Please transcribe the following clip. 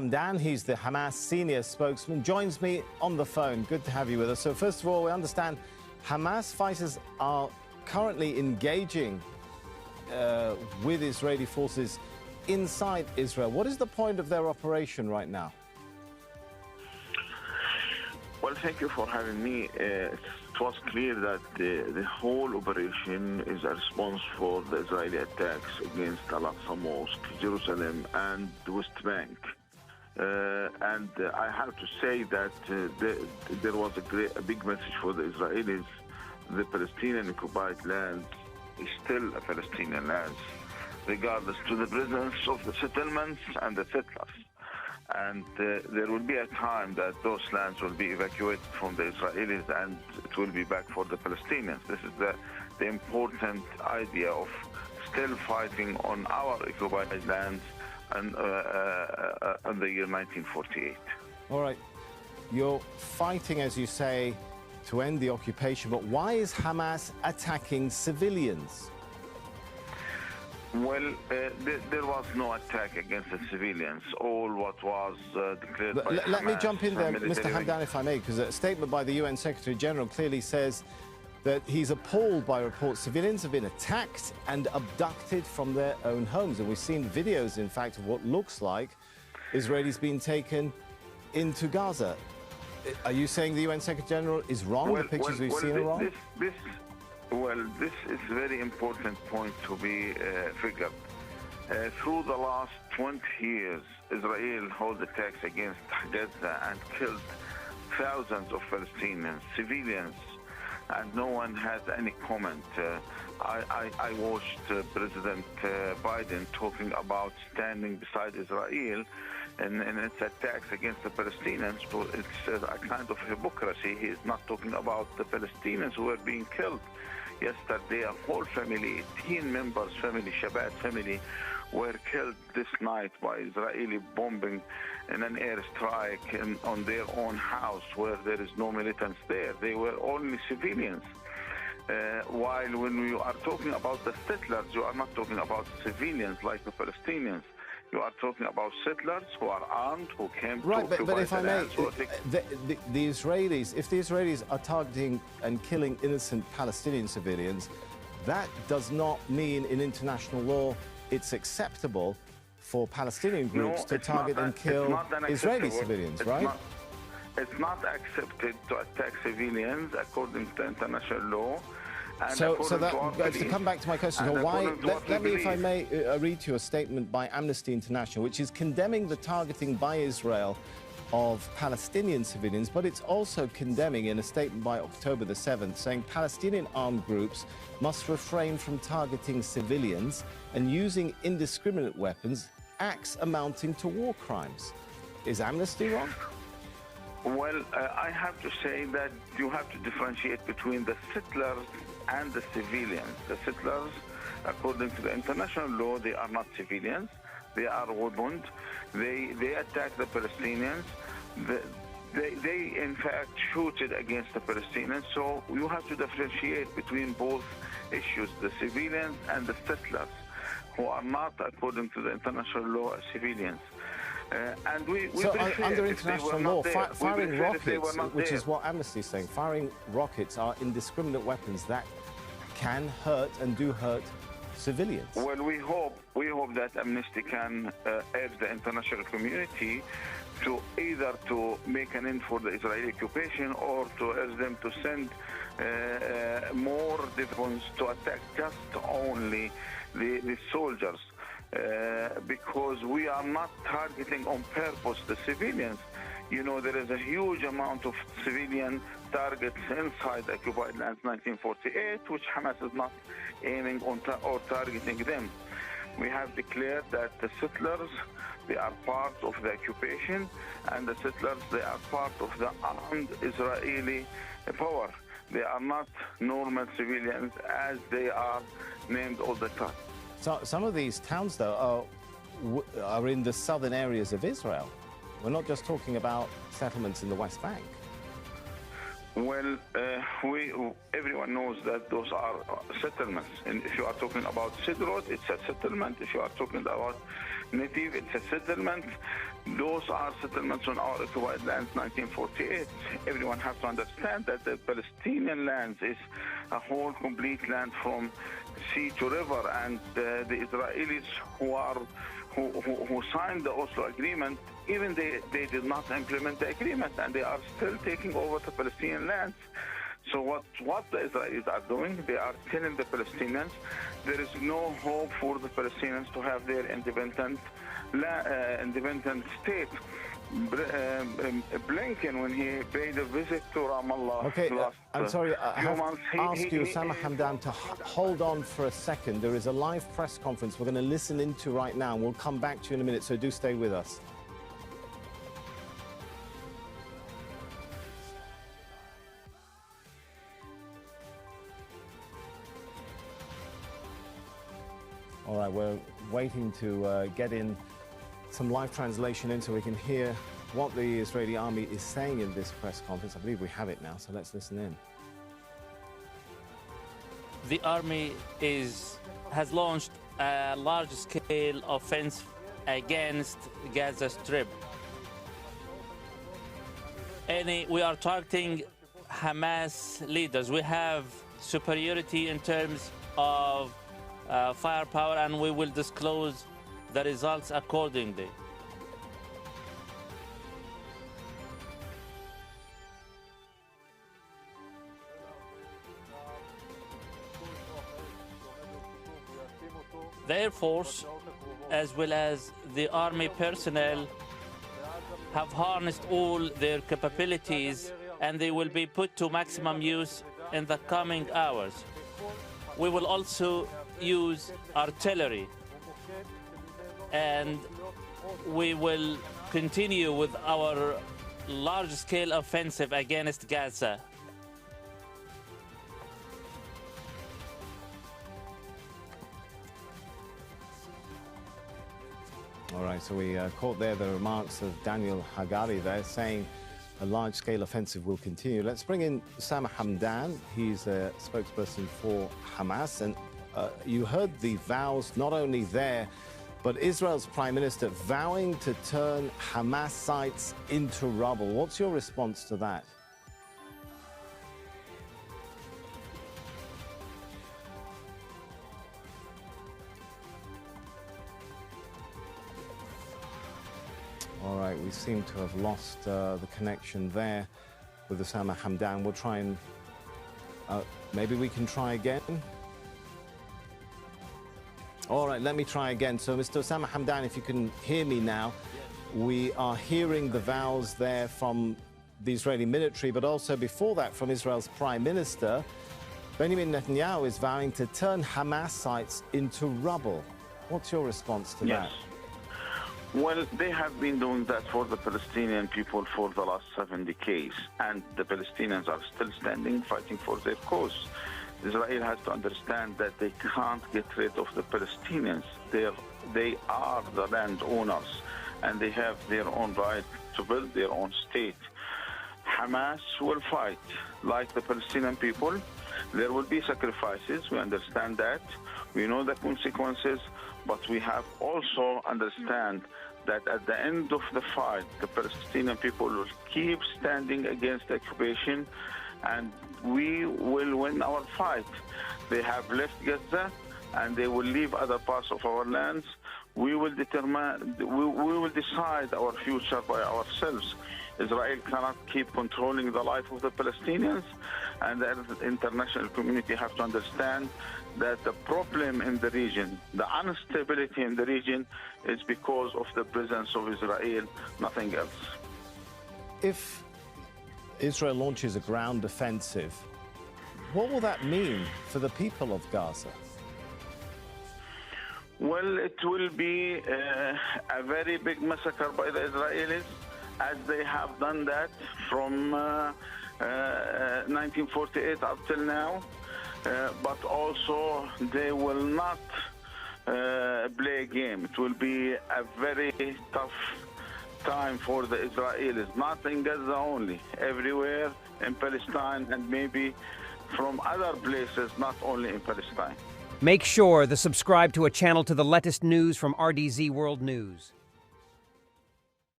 Hamdan, he's the Hamas senior spokesman, joins me on the phone. Good to have you with us. So first of all, we understand Hamas fighters are currently engaging with Israeli forces inside Israel. What is the point of their operation right now? Well, thank you for having me. It was clear that the whole operation is a response for the Israeli attacks against Al-Aqsa Mosque, Jerusalem, and the West Bank. And I have to say that there was a big message for the Israelis. The Palestinian occupied land is still a Palestinian land, regardless to the presence of the settlements and the settlers. And there will be a time that those lands will be evacuated from the Israelis and it will be back for the Palestinians. This is the important idea of still fighting on our occupied lands and in the year 1948. All right. You're fighting, as you say, to end the occupation, but why is Hamas attacking civilians? Well, there was no attack against the civilians. All what was declared by Hamas. Let me jump in there, Mr. Hamdan, if I may, because a statement by the UN Secretary General clearly says that he's appalled by reports civilians have been attacked and abducted from their own homes. And we've seen videos, in fact, of what looks like Israelis being taken into Gaza. Are you saying the UN Secretary General is wrong? The pictures we've seen are wrong? This is a very important point to be figured. Through the last 20 years, Israel held attacks against Gaza and killed thousands of Palestinians, civilians, and no one has any comment. I watched President Biden talking about standing beside Israel and its attacks against the Palestinians. So it's a kind of hypocrisy. He is not talking about the Palestinians who were being killed. Yesterday, a whole family, 18 members family, Shabbat family, were killed this night by Israeli bombing in an airstrike on their own house where there is no militants there. They were only civilians. While when you are talking about the settlers, you are not talking about civilians like the Palestinians. You are talking about settlers who are armed, who came right, to but if I may, the Israelis, if the Israelis are targeting and killing innocent Palestinian civilians, that does not mean in international law it's acceptable for Palestinian groups to target and kill Israeli civilians, right? It's not accepted to attack civilians according to international law. So to come back to my question, let me, if I may, read to you a statement by Amnesty International, which is condemning the targeting by Israel of Palestinian civilians, but it's also condemning in a statement by October the 7th, saying Palestinian armed groups must refrain from targeting civilians and using indiscriminate weapons, acts amounting to war crimes. Is Amnesty wrong? Well, I have to say that you have to differentiate between the settlers and the civilians. The settlers, according to the international law, they are not civilians. They are weaponed. They attack the Palestinians. They in fact shooted against the Palestinians. So you have to differentiate between both issues, the civilians and the settlers, who are not, according to the international law, civilians. And we under international law, firing rockets, which is what Amnesty is saying, firing rockets are indiscriminate weapons that can hurt and do hurt civilians. Well, we hope that Amnesty can urge the international community to either to make an end for the Israeli occupation or to urge them to send more weapons to attack just only the soldiers. Because we are not targeting on purpose the civilians. You know, there is a huge amount of civilian targets inside the occupied lands 1948, which Hamas is not aiming on or targeting them. We have declared that the settlers, they are part of the occupation, and the settlers, they are part of the armed Israeli power. They are not normal civilians as they are named all the time. So some of these towns, though, are in the southern areas of Israel. We're not just talking about settlements in the West Bank. Well, everyone knows that those are settlements. And if you are talking about Sidrot, it's a settlement. If you are talking about native, it's a settlement. Those are settlements on our occupied lands, 1948. Everyone has to understand that the Palestinian lands is a whole complete land from sea to river, and the Israelis who signed the Oslo agreement, even they did not implement the agreement, and they are still taking over the Palestinian lands. So what the Israelis are doing, they are telling the Palestinians there is no hope for the Palestinians to have their independent state. Blinken, when he paid a visit to Ramallah last I'm sorry, I few have months, to ask you, Osama Hamdan, to hold on for a second. There is a live press conference we're going to listen into right now, and we'll come back to you in a minute, so do stay with us. All right, we're waiting to get in some live translation in so we can hear what the Israeli army is saying in this press conference. I believe we have it now, so let's listen in. The army has launched a large-scale offensive against Gaza Strip. We are targeting Hamas leaders. We have superiority in terms of firepower, and we will disclose the results accordingly. The Air Force, as well as the Army personnel, have harnessed all their capabilities, and they will be put to maximum use in the coming hours. We will also use artillery, and we will continue with our large-scale offensive against Gaza. All right, so we caught there the remarks of Daniel Hagari there saying a large-scale offensive will continue. Let's bring in Osama Hamadan. He's a spokesperson for Hamas, and you heard the vows not only there, but Israel's Prime Minister vowing to turn Hamas sites into rubble. What's your response to that? All right, we seem to have lost the connection there with Osama Hamadan. We'll try and maybe we can try again. All right, let me try again. So, Mr. Osama Hamadan, if you can hear me now, we are hearing the vows there from the Israeli military, but also before that from Israel's Prime Minister. Benjamin Netanyahu is vowing to turn Hamas sites into rubble. What's your response to that? Well, they have been doing that for the Palestinian people for the last 7 decades, and the Palestinians are still standing, fighting for their cause. Israel has to understand that they can't get rid of the Palestinians. They are the landowners, and they have their own right to build their own state. Hamas will fight like the Palestinian people. There will be sacrifices. We understand that. We know the consequences, but we have also understand that at the end of the fight, the Palestinian people will keep standing against the occupation, and we will win our fight. They have left Gaza, and they will leave other parts of our lands. We will decide our future by ourselves. Israel cannot keep controlling the life of the Palestinians, and the international community have to understand that the problem in the region, the instability in the region, is because of the presence of Israel, nothing else. If Israel launches a ground offensive, what will that mean for the people of Gaza? Well, it will be a very big massacre by the Israelis, as they have done that from 1948 up till now. But also, they will not play a game. It will be a very tough time for the Israelis, not in Gaza only, everywhere in Palestine, and maybe from other places, not only in Palestine. Make sure to subscribe to a channel to the latest news from RDZ World News.